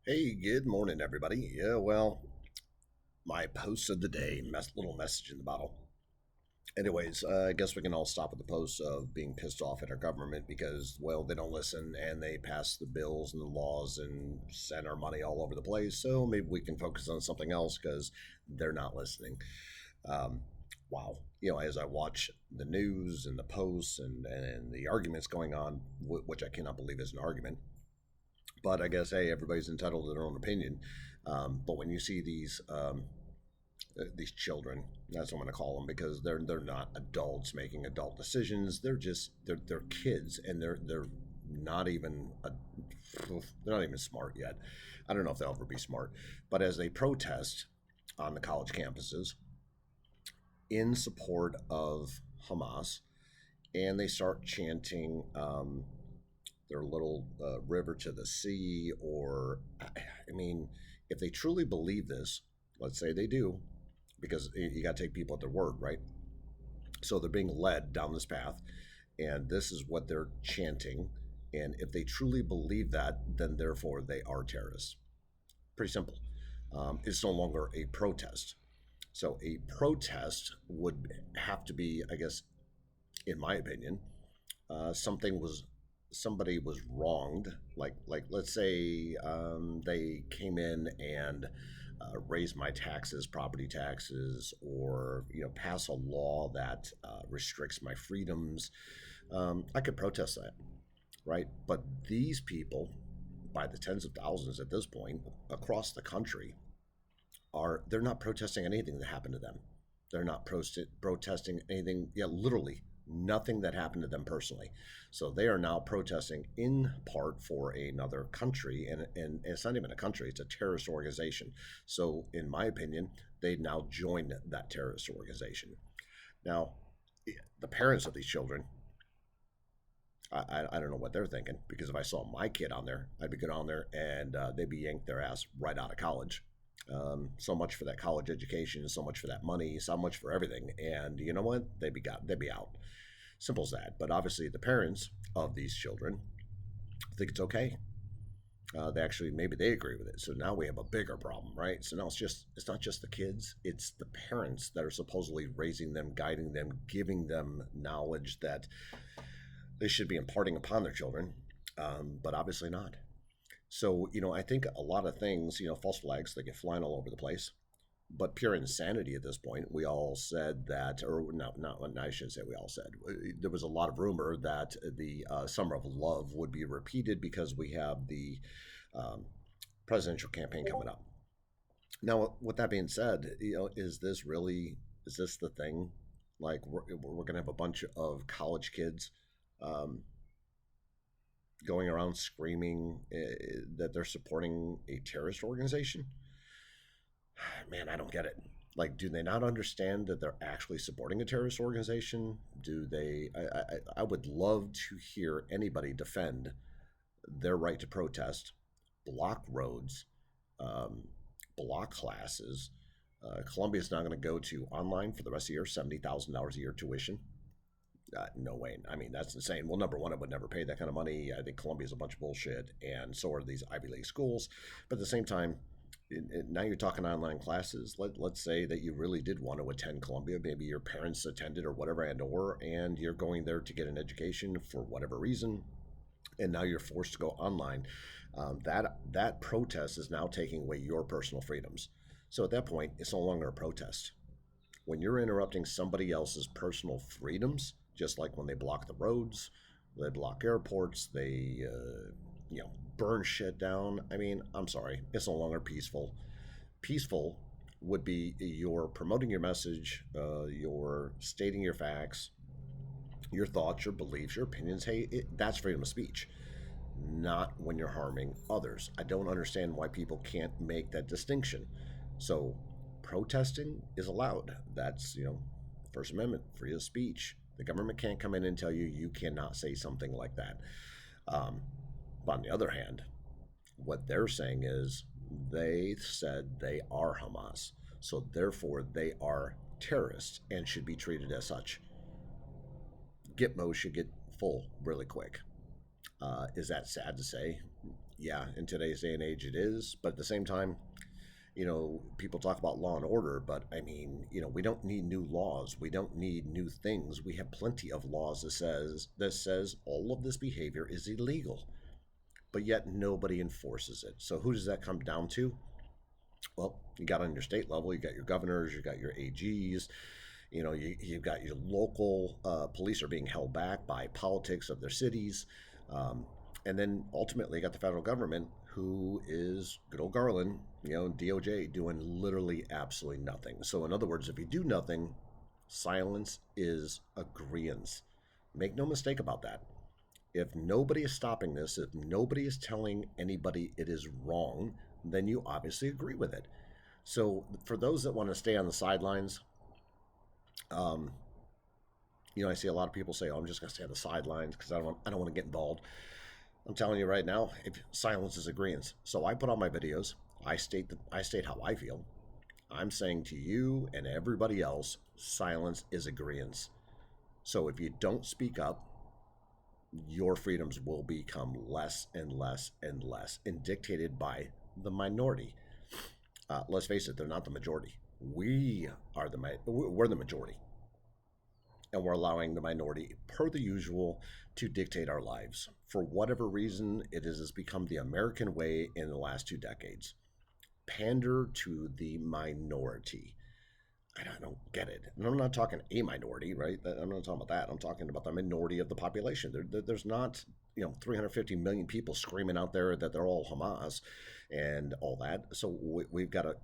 Hey, good morning, everybody. My post of the day, little message in the bottle. Anyways, I guess we can all stop at the post of being pissed off at our government because, well, they don't listen and they pass the bills and the laws and send our money all over the place. So maybe we can focus on something else because they're not listening. Um, wow. As I watch the news and the posts and the arguments going on, which I cannot believe is an argument, but I guess hey, everybody's entitled to their own opinion. But when you see these children, that's what I'm going to call them because they're not adults making adult decisions. They're kids, and they're not even they're not even smart yet. I don't know if they'll ever be smart, but as they protest on the college campuses in support of Hamas, and they start chanting their little river to the sea, or I mean, if they truly believe this, let's say they do, because you got to take people at their word, right? So they're being led down this path, and this is what they're chanting. And if they truly believe that, then therefore they are terrorists. Pretty simple. It's no longer a protest. So a protest would have to be, I guess, in my opinion, something was somebody was wronged, like let's say they came in and raised my taxes, property taxes, or pass a law that restricts my freedoms. I could protest that, right? But these people, by the tens of thousands at this point across the country, they're not protesting anything that happened to them. They're not protesting anything, yeah, literally nothing that happened to them personally. So they are now protesting in part for another country, and it's not even a country, it's a terrorist organization. So, in my opinion, they now joined that terrorist organization. Now, the parents of these children, I don't know what they're thinking because if I saw my kid on there, I'd be good on there and they'd be yanked their ass right out of college. So much for that college education, so much for that money, so much for everything. And you know what? They'd be out. Simple as that. But obviously, the parents of these children think it's okay. They actually maybe they agree with it. So now we have a bigger problem, right? So now it's not just the kids; it's the parents that are supposedly raising them, guiding them, giving them knowledge that they should be imparting upon their children, but obviously not. So, I think a lot of things, false flags, they get flying all over the place. But pure insanity at this point. We all said that, or no, not, I shouldn't say we all said. There was a lot of rumor that the Summer of Love would be repeated because we have the um, presidential campaign coming up. Now, with that being said, is this the thing? Like, we're going to have a bunch of college kids um, going around screaming that they're supporting a terrorist organization? Man, I don't get it. Like, do they not understand that they're actually supporting a terrorist organization? Do they? I would love to hear anybody defend their right to protest, block roads, um, block classes. Columbia's not going to go to online for the rest of the year, $70,000 a year tuition. No way. I mean, that's insane. Well, number one, I would never pay that kind of money. I think Columbia's a bunch of bullshit, and so are these Ivy League schools. But at the same time, now you're talking online classes. Let's say that you really did want to attend Columbia. Maybe your parents attended or whatever, and you're going there to get an education for whatever reason, and now you're forced to go online. That protest is now taking away your personal freedoms. So at that point, it's no longer a protest. When you're interrupting somebody else's personal freedoms, just like when they block the roads, they block airports, they burn shit down. I mean, I'm sorry, it's no longer peaceful. Peaceful would be you're promoting your message, you're stating your facts, your thoughts, your beliefs, your opinions. Hey, that's freedom of speech, not when you're harming others. I don't understand why people can't make that distinction. So, protesting is allowed. That's, First Amendment, freedom of speech. The government can't come in and tell you you cannot say something like that. Um, but on the other hand, what they're saying is they said they are Hamas. So therefore, they are terrorists and should be treated as such. Gitmo should get full really quick. Is that sad to say? Yeah, in today's day and age, it is. But at the same time, people talk about law and order, but I mean, we don't need new laws. We don't need new things. We have plenty of laws that says all of this behavior is illegal, but yet nobody enforces it. So who does that come down to? Well, you got on your state level, you got your governors, you got your AGs, you've got your local police are being held back by politics of their cities. Um, and then ultimately, you got the federal government, who is good old Garland, DOJ, doing literally absolutely nothing. So, in other words, if you do nothing, silence is agreeance. Make no mistake about that. If nobody is stopping this, if nobody is telling anybody it is wrong, then you obviously agree with it. So, for those that want to stay on the sidelines, um, I see a lot of people say, "Oh, I'm just going to stay on the sidelines because I don't want to get involved." I'm telling you right now, if silence is agreement. So I put on my videos. I state how I feel. I'm saying to you and everybody else, silence is agreement. So if you don't speak up, your freedoms will become less and less and less, and dictated by the minority. Let's face it, they're not the majority. We're the majority, and we're allowing the minority, per the usual, to dictate our lives. For whatever reason, has become the American way in the last 2 decades. Pander to the minority. I don't get it. And I'm not talking a minority, right? I'm not talking about that. I'm talking about the minority of the population. There's not 350 million people screaming out there that they're all Hamas and all that. So we've got to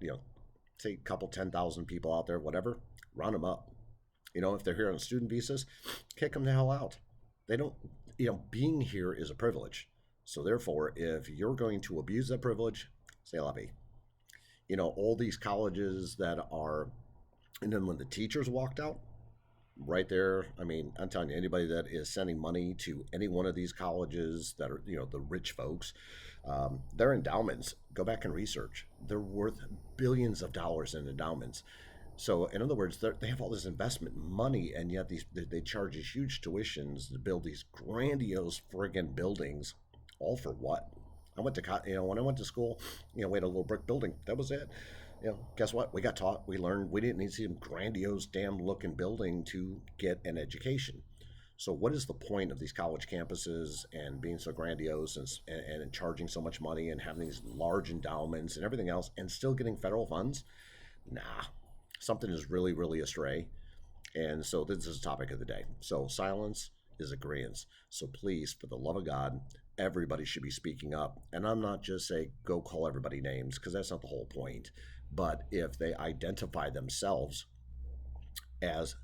say a couple 10,000 people out there, whatever, round them up. If they're here on student visas, kick them the hell out. They don't, being here is a privilege. So therefore, if you're going to abuse that privilege, say la vie. All these colleges that are, and then when the teachers walked out, right there, I mean, I'm telling you, anybody that is sending money to any one of these colleges that are, the rich folks, their endowments, go back and research. They're worth billions of dollars in endowments. So, in other words, they have all this investment money, and yet they charge these huge tuitions to build these grandiose friggin' buildings, all for what? I went to when I went to school, we had a little brick building. That was it. Guess what? We got taught, we learned, we didn't need to see some grandiose, damn looking building to get an education. So, what is the point of these college campuses and being so grandiose and charging so much money and having these large endowments and everything else and still getting federal funds? Nah, something is really, really astray. And so this is the topic of the day. So silence is agreement. So please, for the love of God, everybody should be speaking up. And I'm not just saying go call everybody names, because that's not the whole point. But if they identify themselves as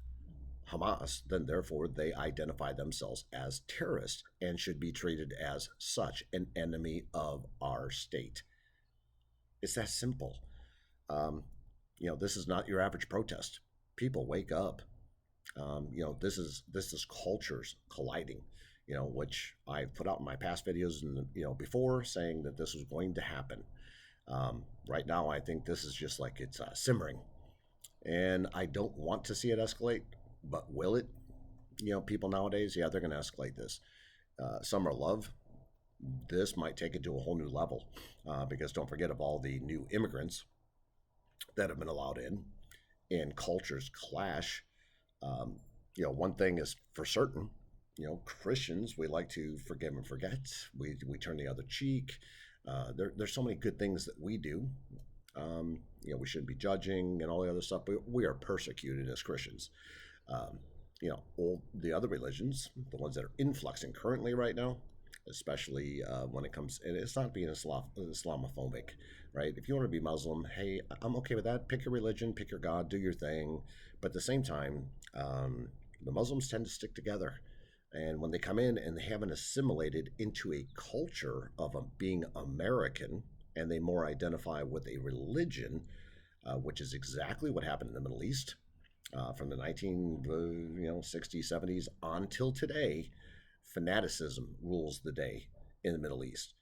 Hamas, then therefore they identify themselves as terrorists and should be treated as such, an enemy of our state. It's that simple. Um, this is not your average protest. People wake up. This is cultures colliding. Which I've put out in my past videos and before, saying that this was going to happen. Right now, I think this is just like it's simmering, and I don't want to see it escalate. But will it? People nowadays, yeah, they're going to escalate this. Some are love. This might take it to a whole new level, because don't forget of all the new immigrants that have been allowed in, and cultures clash. Um, one thing is for certain. Christians, we like to forgive and forget. We turn the other cheek. There's so many good things that we do. We shouldn't be judging and all the other stuff, but we are persecuted as Christians. Um, all the other religions, the ones that are influxing currently right now, especially when it comes, and it's not being Islamophobic, right? If you want to be Muslim, hey, I'm okay with that. Pick your religion, pick your God, do your thing. But at the same time, the Muslims tend to stick together. And when they come in and they haven't assimilated into a culture of being American, and they more identify with a religion, which is exactly what happened in the Middle East from the 1960s, 70s on till today. Fanaticism rules the day in the Middle East.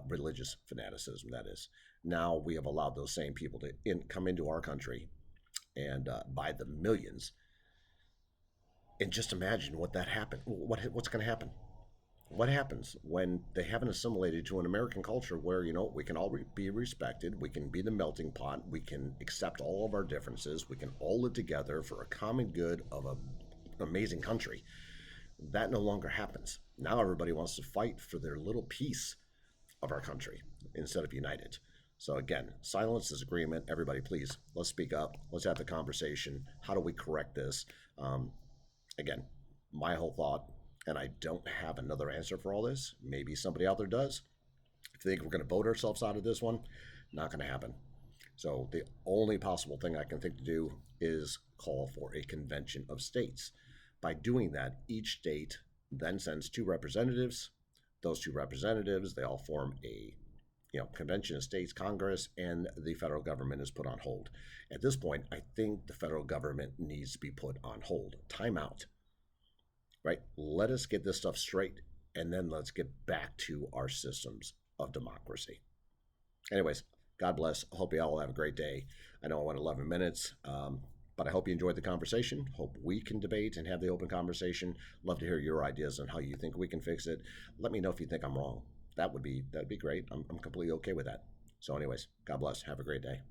Religious fanaticism, that is. Now we have allowed those same people to come into our country, and by the millions. And just imagine what that happened. What's going to happen? What happens when they haven't assimilated to an American culture where, we can all be respected, we can be the melting pot, we can accept all of our differences, we can all live together for a common good of an amazing country? That no longer happens. Now everybody wants to fight for their little piece of our country instead of united. So again, silence is agreement. Everybody, please, let's speak up. Let's have the conversation. How do we correct this? Um, Again, my whole thought, and I don't have another answer for all this. Maybe somebody out there does. If they think we're going to vote ourselves out of this one, not going to happen. So the only possible thing I can think to do is call for a convention of states. By doing that, each state then sends two representatives. Those two representatives, they all form a convention of states, Congress, and the federal government is put on hold. At this point, I think the federal government needs to be put on hold. Time out, right? Let us get this stuff straight, and then let's get back to our systems of democracy. Anyways, God bless. I hope you all have a great day. I know I went 11 minutes, but I hope you enjoyed the conversation. Hope we can debate and have the open conversation. Love to hear your ideas on how you think we can fix it. Let me know if you think I'm wrong. That'd be great. I'm completely okay with that. So, anyways, God bless. Have a great day.